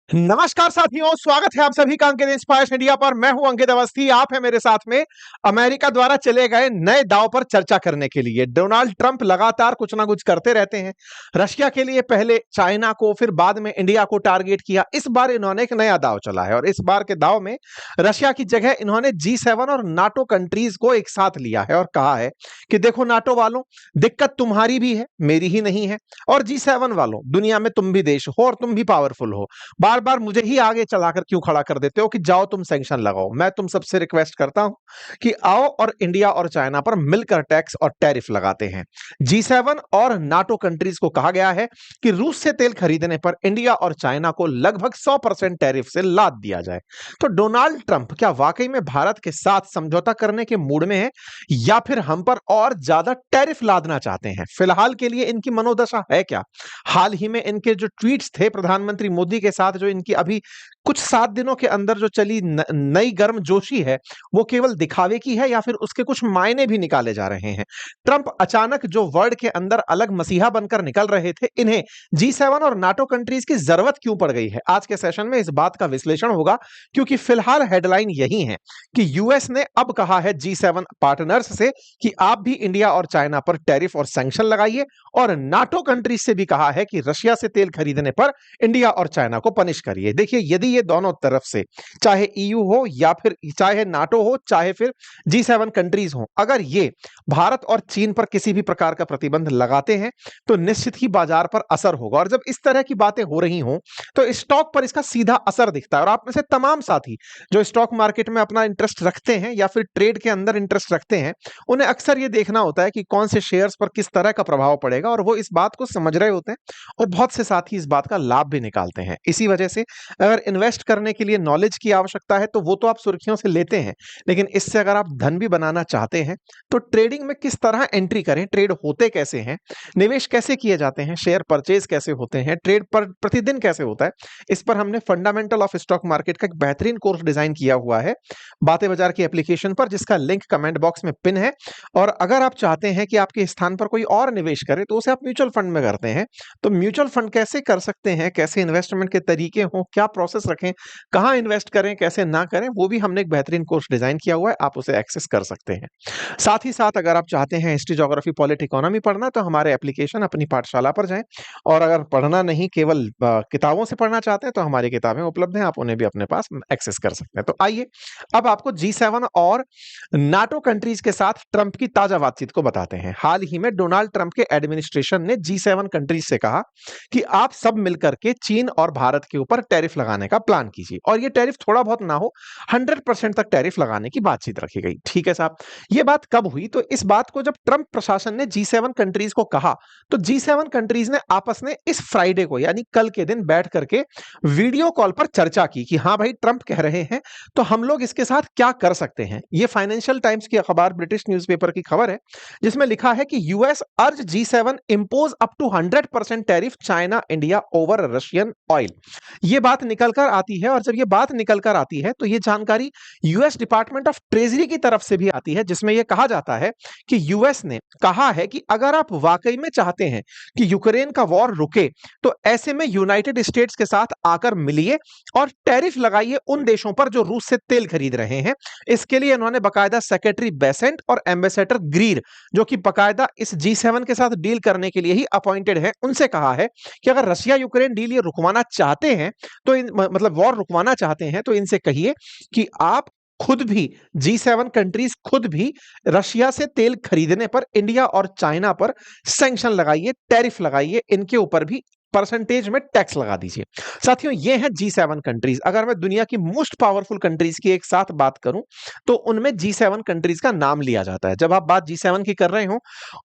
नमस्कार साथियों, स्वागत है आप सभी का अंकित इंस्पायर्स इंडिया पर। मैं हूं अंकित अवस्थी। आप है मेरे साथ में अमेरिका द्वारा चले गए नए दांव पर चर्चा करने के लिए। डोनाल्ड ट्रंप लगातार कुछ ना कुछ करते रहते हैं। रशिया के लिए पहले चाइना को, फिर बाद में इंडिया को टारगेट किया। इस बार इन्होंने एक नया दांव चला है और इस बार के दांव में रशिया की जगह इन्होंने G7 और नाटो कंट्रीज को एक साथ लिया है और कहा है कि देखो नाटो वालों, दिक्कत तुम्हारी भी है, मेरी ही नहीं है। और G7 वालों, दुनिया में तुम भी देश हो और तुम भी पावरफुल हो, बार बार मुझे ही आगे चलाकर क्यों खड़ा कर देते हो कि जाओ तुम सैंक्शन लगाओ। मैं तुम सबसे रिक्वेस्ट करता हूं कि आओ और इंडिया और चाइना पर मिलकर टैक्स और टैरिफ लगाते हैं। G7 और नाटो कंट्रीज को कहा गया है कि रूस से तेल खरीदने पर इंडिया और चाइना को लगभग 100% टैरिफ से लाद दिया जाए। तो डोनाल्ड ट्रंप क्या वाकई में भारत के साथ समझौता करने के मूड में है या फिर हम पर और ज्यादा टैरिफ लादना चाहते हैं? फिलहाल के लिए इनकी मनोदशा है क्या? हाल ही में इनके जो ट्वीट्स थे प्रधानमंत्री मोदी के साथ, जो इनकी अभी कुछ 7 दिनों के अंदर जो चली नई गर्मजोशी है, वो केवल दिखावे की है या फिर उसके कुछ मायने भी निकाले जा रहे हैं? ट्रंप अचानक जो वर्ल्ड के अंदर अलग मसीहा बनकर निकल रहे थे, इन्हें G7 और नाटो कंट्रीज की जरूरत क्यों पड़ गई है? आज के सेशन में इस बात का विश्लेषण होगा, क्योंकि फिलहाल हेडलाइन यही है कि यूएस ने अब कहा है G7 पार्टनर्स से कि आप भी इंडिया और चाइना पर टैरिफ और सैंक्शन लगाइए, और नाटो कंट्रीज से भी कहा है कि रशिया से तेल खरीदने पर इंडिया और चाइना को पनिश करिए। देखिए, यदि ये दोनों तरफ से, चाहे ईयू हो या फिर चाहे नाटो हो, चाहे फिर G7 कंट्रीज हो, अगर ये भारत और चीन पर किसी भी प्रकार का प्रतिबंध लगाते हैं तो निश्चित ही बाजार पर असर होगा। और जब इस तरह की बातें हो रही हों तो स्टॉक पर इसका सीधा असर दिखता है। और आप में से तमाम साथी जो स्टॉक मार्केट में अपना इंटरेस्ट रखते हैं या फिर ट्रेड के अंदर इंटरेस्ट रखते हैं, उन्हें अक्सर ये देखना होता है कि कौन से शेयर्स पर किस तरह का प्रभाव पड़ेगा, और वो इस बात को समझ रहे होते हैं और बहुत से साथी इस बात का लाभ भी निकालते हैं। इसी वजह से अगर इन्वेस्ट करने के लिए नॉलेज की आवश्यकता है तो वो तो आप सुर्खियों से लेते हैं, लेकिन इससे अगर आप धन भी बनाना चाहते हैं तो ट्रेडिंग में किस तरह एंट्री करें, ट्रेड होते कैसे हैं, निवेश कैसे किए जाते हैं, शेयर परचेज कैसे होते हैं, ट्रेड पर प्रतिदिन कैसे होता है, इस पर हमने फंडामेंटल ऑफ स्टॉक मार्केट का एक बेहतरीन कोर्स डिजाइन किया हुआ है बातें बाजार की एप्लीकेशन पर, जिसका लिंक कमेंट बॉक्स में पिन है। और अगर आप चाहते हैं कि आपके स्थान पर कोई और निवेश करे तो उसे आप म्यूचुअल फंड में करते हैं, तो म्यूचुअल फंड कैसे कर सकते हैं, कैसे इन्वेस्टमेंट के तरीके हों, क्या प्रोसेस रखें, कहां इन्वेस्ट करें, कैसे ना करें, वो भी हमने एक बेहतरीन कोर्स डिजाइन किया हुआ है, आप उसे एक्सेस कर सकते हैं। साथ ही साथ अगर आप चाहते हैं हिस्ट्री, ज्योग्राफी, पॉलिट, इकोनॉमी पढ़ना, तो हमारे एप्लीकेशन अपनी पाठशाला पर जाएं। और अगर पढ़ना नहीं, केवल किताबों से पढ़ना चाहते हैं, तो हमारी किताबें उपलब्ध हैं, आप उन्हें भी अपने पास एक्सेस कर सकते हैं। तो आइए अब आपको G7 और नाटो कंट्रीज के साथ ट्रंप की ताजा बातचीत को बताते हैं। हाल ही में डोनाल्ड ट्रंप के एडमिनिस्ट्रेशन ने G7 कंट्रीज से कहा कि आप सब मिलकर के चीन और भारत के ऊपर टैरिफ लगाने का प्लान कीजिए, और ये टैरिफ थोड़ा बहुत ना हो, 100% तक टैरिफ लगाने की बातचीत रखी गई। ठीक है साहब, ये बात कब हुई? तो इस बात को जब ट्रंप प्रशासन ने G7 कंट्रीज को कहा तो G7 कंट्रीज ने आपस में इस फ्राइडे को, यानी कल के दिन, बैठ करके वीडियो कॉल पर चर्चा की कि हाँ भाई, ट्रंप कह रहे हैं तो हम लोग इसके साथ क्या कर सकते हैं। ये फाइनेंशियल टाइम्स की अखबार, ब्रिटिश न्यूज़पेपर की खबर है, जिसमें लिखा है कि US urge G7 impose up to 100% tariff China India over Russian oil. ये बात निकल कर आती है, और जब ये बात निकल कर आती है तो ये जानकारी यूएस डिपार्टमेंट ऑफ ट्रेजरी की तरफ से भी आती है, जिसमें यह कहा जाता है कि यूएस ने कहा है कि अगर आप वाकई में चाहते हैं कि यूक्रेन का वॉर रुके, तो ऐसे में यूनाइटेड स्टेट्स के साथ आकर मिलिए और टैरिफ लगाइए उन देशों पर जो रूस से तेल खरीद रहे हैं। इसके लिए इन्होंने बकायदा सेक्रेटरी बेसेंट और एम्बेसडर ग्रीर, जो कि बकायदा इस G7 के साथ डील करने के लिए ही अपॉइंटेड है, उनसे कहा है कि अगर रशिया यूक्रेन डील ये रुकवाना चाहते हैं, तो मतलब वॉर रुकवाना चाहते हैं, तो इनसे कहिए कि आप खुद भी, G7 कंट्रीज खुद भी रशिया से तेल खरीदने पर इंडिया और चाइना पर सैंक्शन लगाइए, टैरिफ लगाइए, इनके ऊपर भी परसेंटेज में टैक्स लगा दीजिए। साथियों, ये है G7 कंट्रीज। अगर मैं दुनिया की मोस्ट पावरफुल कंट्रीज की एक साथ बात करूं तो उनमें G7 कंट्रीज का नाम लिया जाता है। जब आप बात G7 की कर रहे हो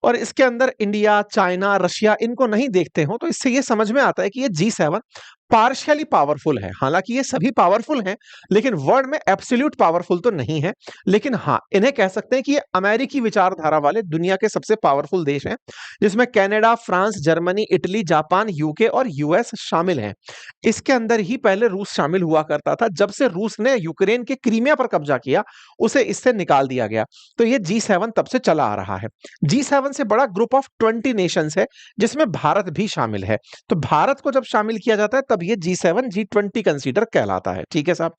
और इसके अंदर इंडिया, चाइना, रशिया इनको नहीं देखते हो, तो इससे ये समझ में आता है कि ये G7 पार्शियली पावरफुल है। हालांकि ये सभी पावरफुल हैं, लेकिन वर्ल्ड में एब्सोल्यूट पावरफुल तो नहीं है। लेकिन हाँ, इन्हें कह सकते हैं कि ये अमेरिकी विचारधारा वाले दुनिया के सबसे पावरफुल देश हैं, जिसमें Canada, France, Germany, Italy, Japan, UK और यूएस शामिल हैं। इसके अंदर ही पहले रूस शामिल हुआ करता था। जब से रूस ने यूक्रेन के क्रीमिया पर कब्जा किया, उसे इससे निकाल दिया गया। तो ये G7 तब से चला आ रहा है। G7 से बड़ा ग्रुप ऑफ 20 नेशंस है, जिसमें भारत भी शामिल है। तो भारत को जब शामिल किया जाता है तब ये G7 G20 कंसीडर कहलाता है। ठीक है साहब।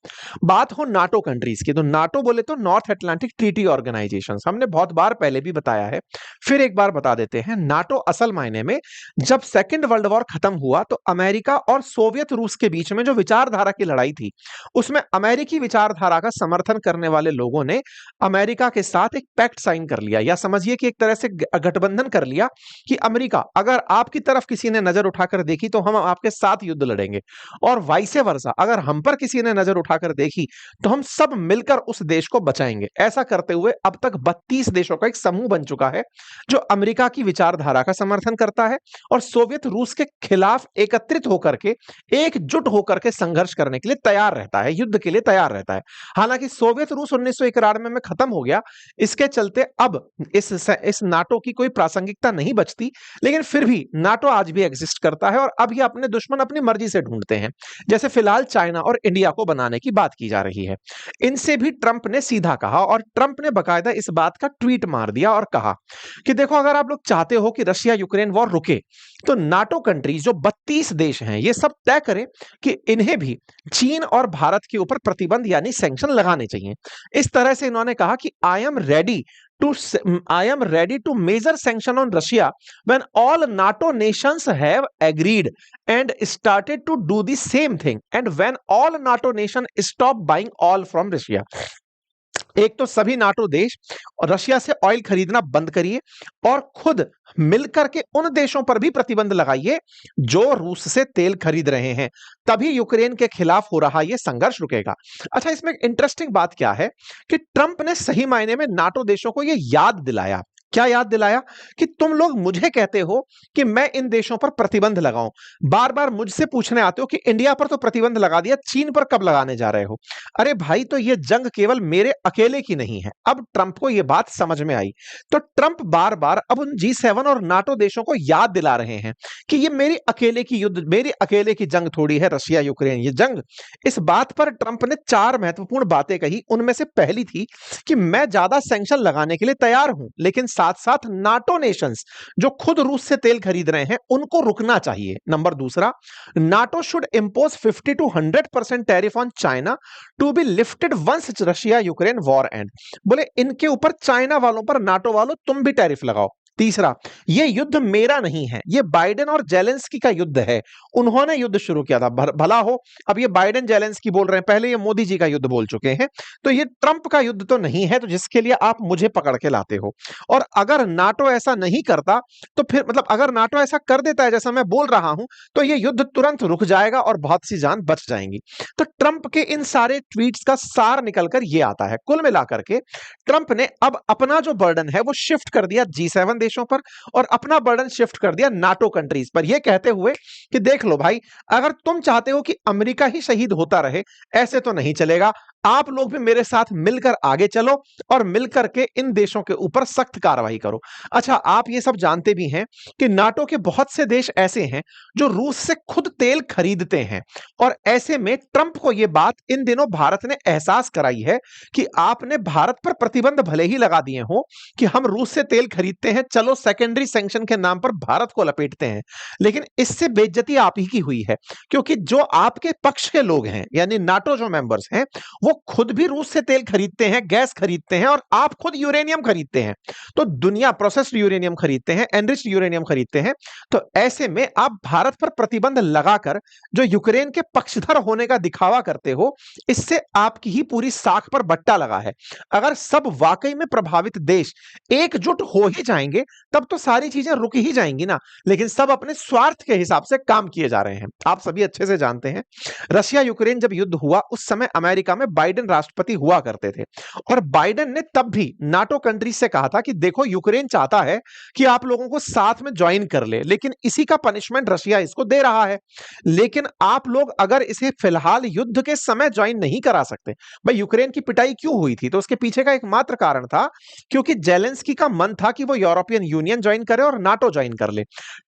बात हो नाटो कंट्रीज की, तो नाटो बोले तो नॉर्थ अटलांटिक ट्रीटी ऑर्गेनाइजेशन, हमने बहुत बार पहले भी बताया है, फिर एक बार बता देते हैं। नाटो असल मायने में जब सेकेंड वर्ल्ड वॉर खत्म हुआ तो अमेरिका और सोवियत रूस के बीच में जो विचारधारा की लड़ाई थी, उसमें अमेरिकी विचारधारा का समर्थन करने वाले लोगों ने अमेरिका के साथ एक पैक्ट साइन कर लिया, या समझिए कि एक तरह से गठबंधन कर लिया कि अमेरिका, अगर आपकी तरफ किसी ने नजर उठाकर देखी तो हम आपके साथ युद्ध लड़ेंगे, और वाइसे वर्सा, अगर हम पर किसी ने नजर उठाकर देखी तो हम सब मिलकर उस देश को बचाएंगे। ऐसा करते हुए अब तक 32 देशों का एक समूह बन चुका है जो अमेरिका की विचारधारा का समर्थन करता है और सोवियत रूस के खिलाफ एकत्रित होकर के, एकजुट होकर के संघर्ष करने के लिए तैयार रहता है, युद्ध के लिए तैयार रहता है। हालांकि सोवियत रूस 1991 में खत्म हो गया, इसके चलते अब इस नाटो की कोई प्रासंगिकता नहीं बचती, लेकिन फिर भी नाटो आज भी एग्जिस्ट करता है और अब ये अपने दुश्मन अपनी मर्जी से ढूंढते हैं, जैसे फिलहाल चाइना और इंडिया को बनाने की बात की जा रही है। इनसे भी ट्रंप ने सीधा कहा, और ट्रंप ने बकायदा इस बात का ट्वीट मार दिया और कहा कि देखो, अगर आप लोग चाहते हो कि रशिया यूक्रेन वॉर रुके तो नाटो कंट्रीज जो 32 देश हैं ये सब तय करें कि इन्हें भी चीन और भारत के ऊपर प्रतिबंध यानी सैंक्शन लगाने चाहिए। इस तरह से इन्होंने कहा कि I am ready to major sanction on Russia when all NATO nations have agreed and started to do the same thing and when all NATO nation stop buying oil from Russia. एक तो सभी NATO देश और Russia से oil खरीदना बंद करिए और खुद मिलकर के उन देशों पर भी प्रतिबंध लगाइए जो रूस से तेल खरीद रहे हैं, तभी यूक्रेन के खिलाफ हो रहा यह संघर्ष रुकेगा। अच्छा, इसमें इंटरेस्टिंग बात क्या है कि ट्रंप ने सही मायने में नाटो देशों को यह याद दिलाया। क्या याद दिलाया? कि तुम लोग मुझे कहते हो कि मैं इन देशों पर प्रतिबंध लगाऊं, बार बार मुझसे पूछने आते हो कि इंडिया पर तो प्रतिबंध लगा दिया, चीन पर कब लगाने जा रहे हो? अरे भाई, तो ये जंग केवल मेरे अकेले की नहीं है। अब ट्रंप को यह बात समझ में आई, तो ट्रंप बार बार अब उन G7 और नाटो देशों को याद दिला रहे हैं कि ये मेरी अकेले की युद्ध, मेरी अकेले की जंग थोड़ी है रशिया यूक्रेन ये जंग। इस बात पर ट्रंप ने 4 महत्वपूर्ण बातें कही। उनमें से पहली थी कि मैं ज्यादा सैंक्शन लगाने के लिए तैयार हूं, लेकिन साथ साथ नाटो नेशंस जो खुद रूस से तेल खरीद रहे हैं उनको रुकना चाहिए। नंबर दूसरा, NATO should impose 50 to 100% tariff on China to be lifted once Russia Ukraine war end. बोले इनके ऊपर, चाइना वालों पर, नाटो वालों तुम भी टैरिफ लगाओ। तीसरा, यह युद्ध मेरा नहीं है, यह बाइडेन और जेलेंस्की का युद्ध है, उन्होंने युद्ध शुरू किया था। भला हो, अब ये बाइडेन जेलेंस्की बोल रहे हैं, पहले ये मोदी जी का युद्ध बोल चुके हैं, तो ये ट्रंप का युद्ध तो नहीं है, तो जिसके लिए आप मुझे पकड़ के लाते हो। और अगर नाटो ऐसा नहीं करता तो फिर, मतलब अगर नाटो ऐसा कर देता है जैसा मैं बोल रहा हूं, तो ये युद्ध तुरंत रुक जाएगा और बहुत सी जान बच जाएंगी। तो ट्रंप के इन सारे ट्वीट्स का सार निकलकर ये आता है। कुल मिलाकर के ट्रंप ने अब अपना जो बर्डन है वो शिफ्ट कर दिया G7 देशों पर और अपना बर्डन शिफ्ट कर दिया नाटो कंट्रीज पर, यह कहते हुए कि देख लो भाई, अगर तुम चाहते हो कि अमेरिका ही शहीद होता रहे, ऐसे तो नहीं चलेगा, आप लोग भी मेरे साथ मिलकर आगे चलो और मिलकर के इन देशों के ऊपर सख्त कार्रवाई करो। अच्छा, आप ये सब जानते भी हैं कि नाटो के बहुत से देश ऐसे हैं जो रूस से खुद तेल खरीदते हैं, और ऐसे में ट्रंप को यह बात इन दिनों भारत ने एहसास कराई है कि आपने भारत पर प्रतिबंध भले ही लगा दिए हो कि हम रूस से तेल खरीदते हैं, चलो सेकेंडरी सैंक्शन के नाम पर भारत को लपेटते हैं, लेकिन इससे बेइज्जती आप ही की हुई है, क्योंकि जो आपके पक्ष के लोग हैं यानी नाटो जो मेंबर्स हैं वो खुद भी रूस से तेल खरीदते हैं, गैस खरीदते हैं, और आप खुद यूरेनियम खरीदते हैं, तो दुनिया प्रोसेस्ड यूरेनियम खरीदते हैं, एनरिच्ड यूरेनियम खरीदते हैं। तो ऐसे में आप भारत पर प्रतिबंध लगाकर जो यूक्रेन के पक्षधर होने का दिखावा करते हो, इससे आपकी ही पूरी साख पर बट्टा लगा है। अगर सब वाकई में प्रभावित देश एकजुट हो ही जाएंगे तब तो सारी चीजें रुक ही जाएंगी ना, लेकिन सब अपने स्वार्थ के हिसाब से काम किए जा रहे हैं। आप सभी अच्छे से जानते हैं, रशिया यूक्रेन जब युद्ध हुआ उस समय अमेरिका में बाइडेन राष्ट्रपति हुआ करते थे, और बाइडेन ने तब भी नाटो कंट्रीज से कहा था कि देखो, यूक्रेन चाहता है कि आप लोगों को साथ में ज्वाइन कर ले, लेकिन इसी का पनिशमेंट रशिया इसको दे रहा है, लेकिन आप लोग अगर इसे फिलहाल युद्ध के समय ज्वाइन नहीं करा सकते। भाई, यूक्रेन की पिटाई क्यों हुई थी? तो उसके पीछे का एकमात्र कारण था क्योंकि जेलेंस्की का मन था कि वो यूरोपियन यूनियन ज्वाइन करे और नाटो ज्वाइन कर ले।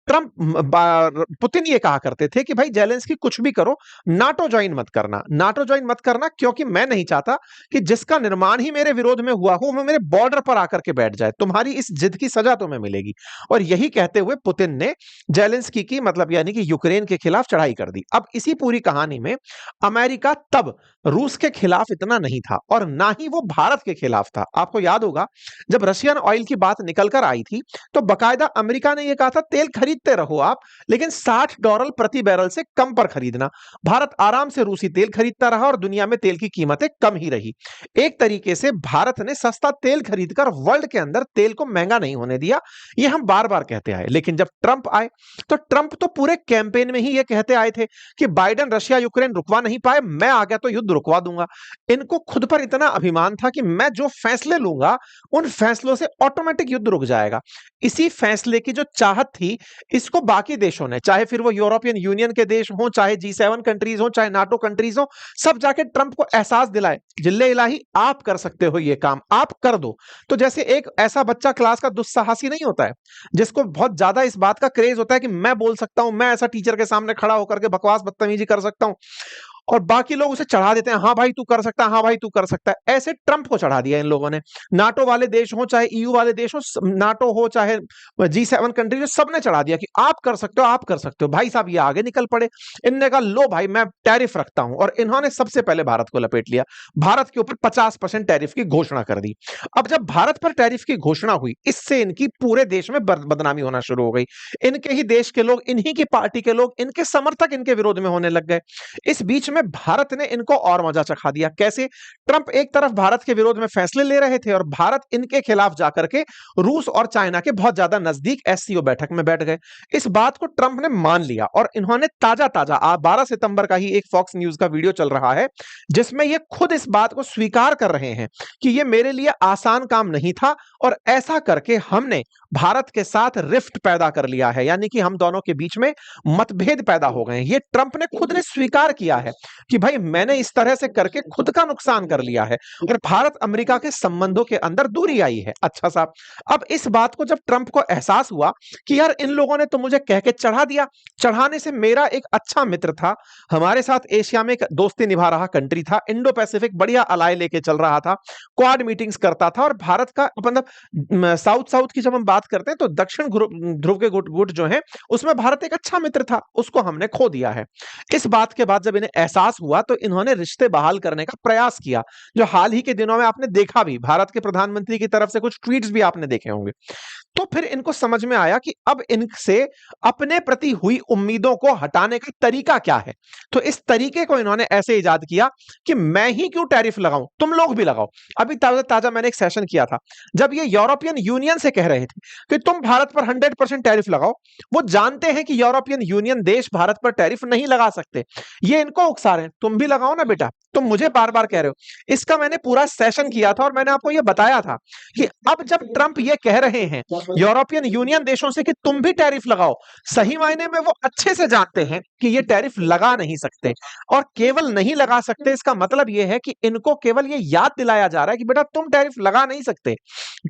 पुतिन ये कहा करते थे कि भाई जेलेंस्की कुछ भी करो, नाटो ज्वाइन मत करना, नाटो ज्वाइन मत करना, क्योंकि मैं नहीं चाहता कि जिसका निर्माण ही मेरे विरोध में हुआ हो वो मेरे बॉर्डर पर आकर के बैठ जाए। तुम्हारी इस जिद की सजा तुम्हें मिलेगी। और यही कहते हुए पुतिन ने जेलेंस्की की मतलब यानी कि यूक्रेन के खिलाफ चढ़ाई कर दी। अब इसी पूरी कहानी में अमेरिका तब रूस के खिलाफ इतना नहीं था और ना ही वो भारत के खिलाफ था। आपको याद होगा जब रशियन ऑयल की बात निकल कर आई थी तो बकायदा अमेरिका ने यह कहा था तेल खरीदते रहो आप, लेकिन $60 प्रति बैरल से कम पर खरीदना। भारत आराम से रूसी तेल खरीदता रहा और दुनिया में तेल की कीमतें कम ही रही। एक तरीके से भारत ने सस्ता तेल खरीदकर वर्ल्ड के अंदर तेल को महंगा नहीं होने दिया। यह हम बार बार कहते आए, लेकिन जब ट्रंप आए तो ट्रंप तो पूरे कैंपेन में ही यह कहते आए थे कि बाइडेन रशिया यूक्रेन रुकवा नहीं पाए, मैं आ गया तो युद्ध रुकवा दूंगा। इनको खुद पर इतना अभिमान था कि मैं जो फैसले लूंगा उन फैसलों से ऑटोमेटिक युद्ध रुक जाएगा। इसी फैसले की जो चाहत थी इसको बाकी देशों ने, चाहे फिर वो यूरोपियन यूनियन के देश हो, चाहे G7 कंट्रीज हो, चाहे नाटो कंट्रीज हो, सब जाके ट्रंप को एहसास दिलाए जिल्ले इलाही आप कर सकते हो ये काम, आप कर दो। तो जैसे एक ऐसा बच्चा क्लास का दुस्साहसी नहीं होता है जिसको बहुत ज्यादा इस बात का क्रेज होता है कि मैं बोल सकता हूं, मैं ऐसा टीचर के सामने खड़ा होकर के बकवास बदतमीजी कर सकता हूं और बाकी लोग उसे चढ़ा देते हैं, हाँ भाई तू कर सकता है, हाँ भाई तू कर सकता है। ऐसे ट्रंप को चढ़ा दिया इन लोगों ने। नाटो वाले देश हो चाहे EU वाले देश हो, नाटो हो चाहे G7 कंट्री हो, सबने चढ़ा दिया कि आप कर सकते हो, आप कर सकते हो। भाई साहब ये आगे निकल पड़े। इनने कहा लो भाई मैं टैरिफ रखता हूं और इन्होंने सबसे पहले भारत को लपेट लिया। भारत के ऊपर 50% टैरिफ की घोषणा कर दी। अब जब भारत पर टैरिफ की घोषणा हुई इससे इनकी पूरे देश में बदनामी होना शुरू हो गई। इनके ही देश के लोग, इन्हीं की पार्टी के लोग, इनके समर्थक इनके विरोध में होने लग गए। इस बीच में भारत ने इनको और मजा चखा दिया। कैसे? ट्रंप एक तरफ भारत के विरोध में फैसले ले रहे थे और भारत इनके खिलाफ जाकर के रूस और चाइना के बहुत ज्यादा नजदीक SCO बैठक में बैठ गए। इस बात को ट्रंप ने मान लिया और इन्होंने ताजा 12 सितंबर का ही एक फॉक्स न्यूज का वीडियो चल रहा है जिसमें ये खुद इस बात को स्वीकार कर रहे हैं कि ये मेरे लिए आसान काम नहीं था और ऐसा करके हमने भारत के साथ रिफ्ट पैदा कर लिया है, यानी कि हम दोनों के बीच में मतभेद पैदा हो गए हैं। ये ट्रंप ने खुद ने स्वीकार किया है कि भाई मैंने इस तरह से करके खुद का नुकसान कर लिया है और भारत अमेरिका के संबंधों के अंदर दूरी आई है। अच्छा साहब, अब इस बात को जब ट्रंप को एहसास हुआ कि यार इन लोगों ने तो मुझे कह के चढ़ा दिया, चढ़ाने से मेरा एक अच्छा मित्र था, हमारे साथ एशिया में दोस्ती निभा रहा कंट्री था, इंडो पैसिफिक बढ़िया अलाय लेके चल रहा था, क्वाड मीटिंग्स करता था और भारत का मतलब साउथ की जब हम बात करते हैं तो दक्षिण ध्रुव के गुट जो है उसमें भारत एक अच्छा मित्र था, उसको हमने खो दिया है। इस बात के बाद जब इन्हें एहसास हुआ तो इन्होंने रिश्ते बहाल करने का प्रयास किया, जो हाल ही के दिनों में आपने देखा भी, भारत के प्रधानमंत्री की तरफ से कुछ ट्वीट्स भी आपने देखे होंगे। तो फिर इनको समझ में आया कि अब इनसे अपने प्रति हुई उम्मीदों को हटाने का तरीका क्या है। तो इस तरीके को इन्होंने ऐसे इजाद किया कि मैं ही क्यों टैरिफ लगाऊं, तुम लोग भी लगाओ। अभी ताजा मैंने एक सेशन किया था जब ये यूरोपियन यूनियन से कह रहे थे कि तुम भारत पर 100% टैरिफ लगाओ। वो जानते हैं कि यूरोपियन यूनियन देश भारत पर टैरिफ नहीं लगा सकते, ये इनको उकसा रहे हैं, तुम भी लगाओ ना बेटा, तुम मुझे बार बार कह रहे हो। इसका मैंने पूरा सेशन किया था और मैंने आपको यह बताया था कि अब जब ट्रंप ये कह रहे हैं यूरोपियन यूनियन देशों से कि तुम भी टैरिफ लगाओ, सही मायने में वो अच्छे से जानते हैं कि ये टैरिफ लगा नहीं सकते। और केवल नहीं लगा सकते इसका मतलब यह है कि इनको केवल ये याद दिलाया जा रहा है कि बेटा तुम टैरिफ लगा नहीं सकते,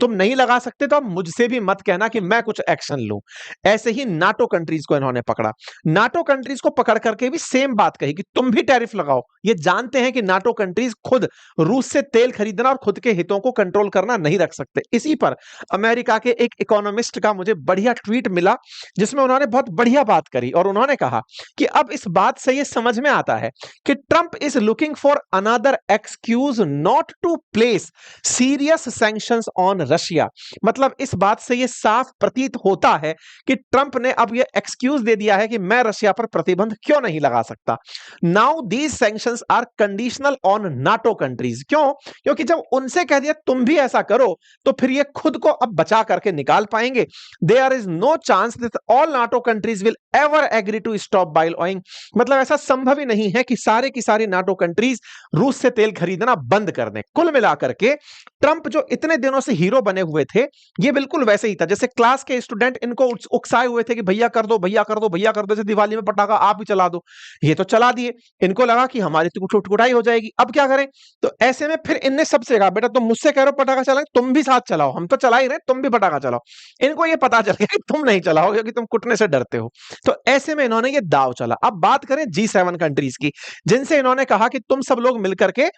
तुम नहीं लगा सकते तो अब मुझसे भी मत कहना कि मैं कुछ एक्शन लूं। ऐसे ही नाटो कंट्रीज को इन्होंने पकड़ा, नाटो कंट्रीज को पकड़ करके भी सेम बात कही कि तुम भी टैरिफ लगाओ। ये जानते हैं कि नाटो कंट्रीज खुद रूस से तेल खरीदना और खुद के हितों को कंट्रोल करना नहीं रख सकते। इसी पर अमेरिका के एक इकोनॉमिस्ट का मुझे बढ़िया ट्वीट मिला जिसमें उन्होंने बहुत बढ़िया बात करी और उन्होंने कहा कि अब इस बात से यह समझ में आता है कि Trump is looking for another excuse not to place serious sanctions on Russia. मतलब इस बात से यह साफ प्रतीत होता है कि ट्रंप ने अब यह एक्सक्यूज दे दिया है कि मैं रशिया पर प्रतिबंध क्यों नहीं लगा सकता। Now these sanctions are conditional on NATO countries. क्यों? क्योंकि जब उनसे कह दिया तुम भी ऐसा करो तो फिर ये खुद को अब बचा करके निकाल पाएंगे। There is no chance that all NATO countries will ever agree to stop बाइल ऑइल। मतलब ऐसा संभव ही नहीं है कि सारे की सारी नाटो कंट्रीज रूस से तेल खरीदना बंद कर दें। कुल मिलाकर के ट्रंप जो इतने दिनों से हीरो बने हुए थे ये बिल्कुल वैसे ही था जैसे क्लास के स्टूडेंट इनको उकसाए हुए थे कि भैया कर दो, भैया कर दो, भैया कर दो, जैसे दिवाली में पटाखा आप भी चला दो। ये तो चला दिए, इनको लगा कि हमारी टुटाई हो जाएगी, अब क्या करें। तो ऐसे में फिर इनने सबसे कहा बेटा तुम मुझसे कह रहे हो पटाखा चलाएं, तुम भी साथ चलाओ, हम तो चला ही रहे, तुम भी पटाखा चलाओ। इनको ये पता चल गया कि तुम नहीं चलाओ क्योंकि तुम कुटने से डरते हो। तो ऐसे में इन्होंने ये दाव चला। अब बात करें G7 कंट्रीज की जिनसे इन्होंने कहा कि तुम सब लोग मिलकर के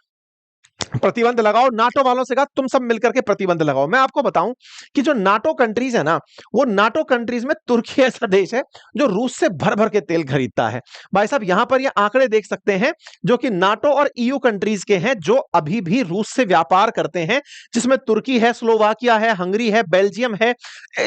प्रतिबंध लगाओ, नाटो वालों से कहा तुम सब मिलकर के प्रतिबंध लगाओ। मैं आपको बताऊं कि जो नाटो कंट्रीज है ना, वो नाटो कंट्रीज में तुर्की ऐसा देश है जो रूस से भर भर के तेल खरीदता है। भाई साहब यहां पर ये आंकड़े देख सकते हैं जो कि नाटो और ईयू कंट्रीज के हैं, जो अभी भी रूस से व्यापार करते हैं, जिसमें तुर्की है, स्लोवाकिया है, हंगरी है, बेल्जियम है,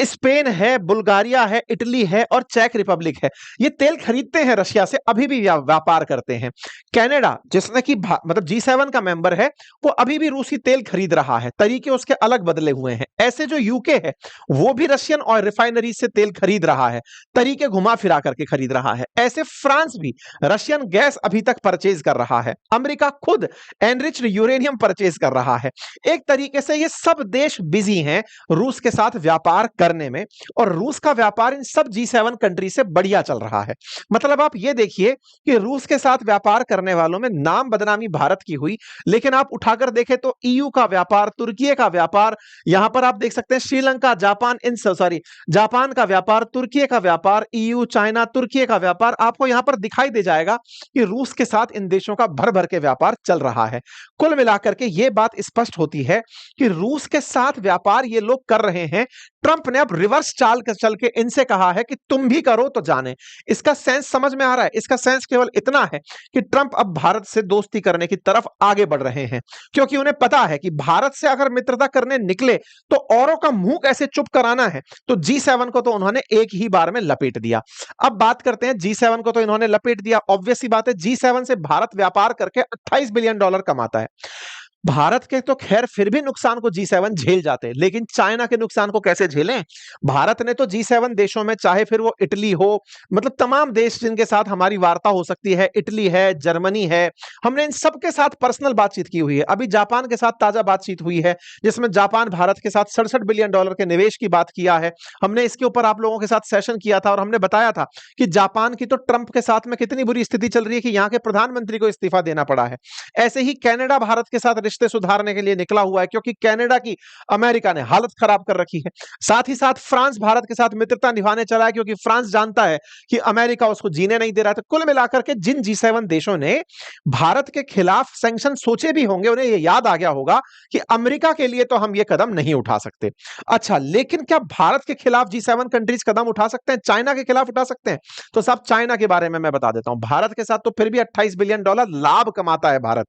स्पेन है, बुल्गारिया है, इटली है और चेक रिपब्लिक है। ये तेल खरीदते हैं रशिया से, अभी भी व्यापार करते हैं। कनाडा जिसने कि मतलब G7 का मेंबर है, वो अभी भी रूसी तेल खरीद रहा है, तरीके उसके अलग बदले हुए हैं। ऐसे जो यूके है वो भी रशियन ऑयल रिफाइनरी से तेल खरीद रहा है, तरीके घुमा फिरा करके खरीद रहा है। ऐसे फ्रांस भी रशियन गैस अभी तक परचेज कर रहा है। अमेरिका खुद एनरिच्ड यूरेनियम परचेज कर रहा है। एक तरीके से ये सब देश बिजी हैं रूस के साथ व्यापार करने में, और रूस का व्यापार इन सब G7 कंट्री से बढ़िया चल रहा है। मतलब आप ये देखिए कि रूस के साथ व्यापार करने वालों में नाम बदनामी भारत की हुई, लेकिन आप उठाकर देखें तो ईयू का व्यापार, तुर्की का व्यापार, यहां पर आप देख सकते हैं श्रीलंका, जापान, जापान का व्यापार, तुर्की का व्यापार, ईयू, चाइना, तुर्की का व्यापार, आपको यहां पर दिखाई दे जाएगा कि रूस के साथ इन देशों का भर भर के व्यापार चल रहा है। कुल मिलाकर के यह बात स्पष्ट होती है कि रूस के साथ व्यापार ये लोग कर रहे हैं। ट्रंप ने अब रिवर्स चाल चल के इनसे कहा है कि तुम भी करो तो जाने। इसका सेंस समझ में आ रहा है? इसका सेंस केवल इतना है कि ट्रंप अब भारत से दोस्ती करने की तरफ आगे बढ़ रहे हैं, क्योंकि उन्हें पता है कि भारत से अगर मित्रता करने निकले तो औरों का मुंह कैसे चुप कराना है। तो G7 को तो उन्होंने एक ही बार में लपेट दिया। अब बात करते हैं, G7 को तो इन्होंने लपेट दिया, ऑब्वियस सी बात है G7 से भारत व्यापार करके $28 बिलियन कमाता है। भारत के तो खैर फिर भी नुकसान को G7 झेल जाते हैं, लेकिन चाइना के नुकसान को कैसे झेलें? भारत ने तो G7 देशों में, चाहे फिर वो इटली हो, मतलब तमाम देश जिनके साथ हमारी वार्ता हो सकती है, इटली है, जर्मनी है, हमने इन सब के साथ पर्सनल बातचीत की हुई है। अभी जापान के साथ ताजा बातचीत हुई है, जिसमें जापान भारत के साथ $67 बिलियन के निवेश की बात किया है। हमने इसके ऊपर आप लोगों के साथ सेशन किया था और हमने बताया था कि जापान की तो ट्रंप के साथ में कितनी बुरी स्थिति चल रही है कि यहाँ के प्रधानमंत्री को इस्तीफा देना पड़ा है। ऐसे ही कनाडा भारत के साथ रिश्ते सुधारने के लिए निकला हुआ है, क्योंकि कनाडा की अमेरिका ने हालत खराब कर रखी है। साथ ही साथ फ्रांस भारत के साथ मित्रता निभाने चला है, क्योंकि फ्रांस जानता है कि अमेरिका उसको जीने नहीं दे रहा। तो कुल मिलाकर के जिन G7 देशों ने भारत के खिलाफ सैंक्शन सोचे भी होंगे, उन्हें यह याद आ गया होगा कि अमेरिका के लिए तो हम ये कदम नहीं उठा सकते। अच्छा, लेकिन क्या भारत के खिलाफ G7 कंट्रीज कदम उठा सकते हैं? चाइना के खिलाफ उठा सकते हैं? तो सब चाइना के बारे में मैं बता देता हूं। भारत के साथ तो फिर भी $28 बिलियन लाभ कमाता है भारत।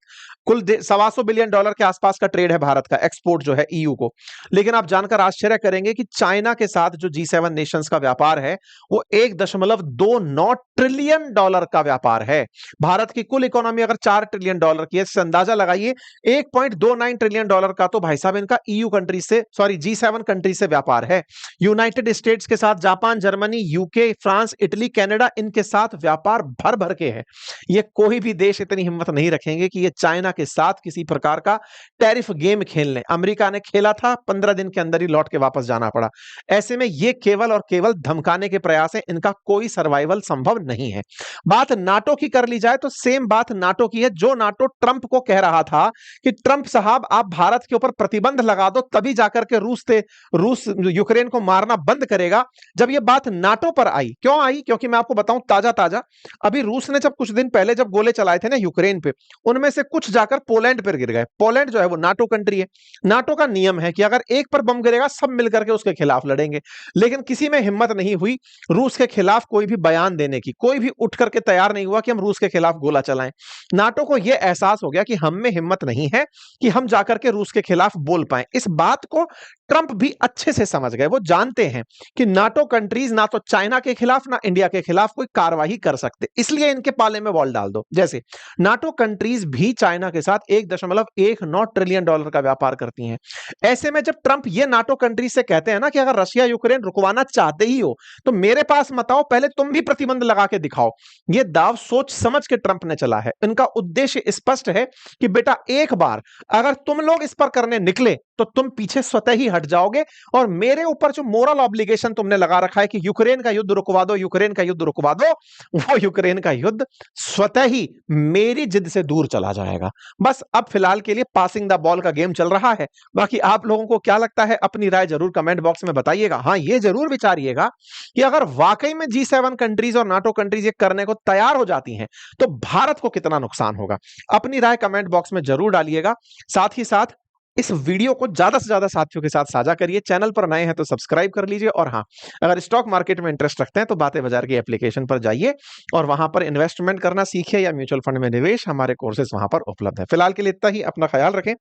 कुल $125 बिलियन के आसपास का ट्रेड है भारत का, एक्सपोर्ट जो है ईयू को। लेकिन आप जानकर आश्चर्य करेंगे कि चाइना के साथ जो G7 नेशंस का व्यापार है वो $1.29 ट्रिलियन का व्यापार है। भारत की कुल इकोनॉमी अगर $4 ट्रिलियन की है, इससे अंदाजा लगाइए $1.29 ट्रिलियन का तो भाई साहब इनका ईयू कंट्री से, सॉरी G7 कंट्री से व्यापार है। यूनाइटेड स्टेट्स के साथ Japan, Germany, UK, France, Italy, Canada, इनके साथ व्यापार भर भर के है। ये कोई भी देश इतनी हिम्मत नहीं रखेंगे कि ये चाइना के साथ किसी प्रकार का टैरिफ गेम खेल लें। अमेरिका ने खेला था, 15 दिन के अंदर ही लौट के वापस जाना पड़ा। ऐसे में ये केवल और केवल धमकाने के प्रयास है, इनका कोई सर्वाइवल संभव नहीं है। बात नाटो की कर ली जाए तो सेम बात नाटो की है, जो नाटो ट्रंप को कह रहा था कि ट्रंप साहब आप भारत के ऊपर प्रतिबंध लगा दो, तभी जाकर के रूस यूक्रेन को मारना बंद करेगा। जब ये बात नाटो पर आई, क्यों आई? क्योंकि मैं आपको बताऊं ताजा अभी रूस ने जब कुछ दिन पहले जब गोले चलाए थे ना यूक्रेन पे, उनमें से कुछ जाकर पोलैंड पर गिर गए। पोलैंड जो है वो नाटो कंट्री है। नाटो का नियम है कि अगर एक पर बम गिरेगा सब मिलकर के उसके खिलाफ लड़ेंगे, लेकिन किसी में हिम्मत नहीं हुई रूस के खिलाफ कोई भी बयान देने की। कोई भी उठ करके तैयार नहीं हुआ कि हम रूस के खिलाफ गोला चलाएं। नाटो को यह एहसास हो गया कि हम में हिम्मत नहीं है कि हम जाकर के रूस के खिलाफ बोल पाए। इस बात को ट्रंप भी अच्छे से समझ गए। वो जानते हैं कि नाटो कंट्रीज ना तो चाइना के खिलाफ ना इंडिया के खिलाफ कोई कार्रवाई कर सकते, इसलिए इनके पाले में बॉल डाल दो। जैसे नाटो कंट्रीज भी चाइना के साथ $1.19 ट्रिलियन का व्यापार करती हैं। ऐसे में जब ट्रंप ये नाटो कंट्रीज से कहते हैं ना कि अगर रशिया यूक्रेन रुकवाना चाहते ही हो तो मेरे पास मत आओ, पहले तुम भी प्रतिबंध लगा के दिखाओ, ये दाव सोच समझ के ट्रंप ने चला है। इनका उद्देश्य स्पष्ट है कि बेटा एक बार अगर तुम लोग इस पर करने निकले तो तुम पीछे स्वतः ही हट जाओगे और मेरे ऊपर जो मोरल ऑब्लिगेशन तुमने लगा रखा है कि यूक्रेन का युद्ध रुकवा दो, यूक्रेन का युद्ध रुकवा दो, वो यूक्रेन का युद्ध स्वतः ही मेरी जिद से दूर चला जाएगा। बस अब फिलहाल के लिए पासिंग द बॉल का गेम चल रहा है। बाकी आप लोगों को क्या लगता है, अपनी राय जरूर कमेंट बॉक्स में बताइएगा। हाँ, ये जरूर विचारिएगा कि अगर वाकई में G7 कंट्रीज और नाटो कंट्रीज ये करने को तैयार हो जाती हैं तो भारत को कितना नुकसान होगा। अपनी राय कमेंट बॉक्स में जरूर डालिएगा। साथ ही साथ इस वीडियो को ज्यादा से ज्यादा साथियों के साथ साझा करिए। चैनल पर नए हैं तो सब्सक्राइब कर लीजिए। और हाँ, अगर स्टॉक मार्केट में इंटरेस्ट रखते हैं तो बातें बाजार की एप्लीकेशन पर जाइए और वहां पर इन्वेस्टमेंट करना सीखिए या म्यूचुअल फंड में निवेश, हमारे कोर्सेज वहां पर उपलब्ध है। फिलहाल के लिए इतना ही। अपना ख्याल रखें,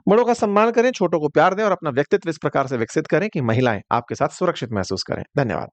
बड़ों का सम्मान करें, छोटों को प्यार दें और अपना व्यक्तित्व इस प्रकार से विकसित करें कि महिलाएं आपके साथ सुरक्षित महसूस करें। धन्यवाद।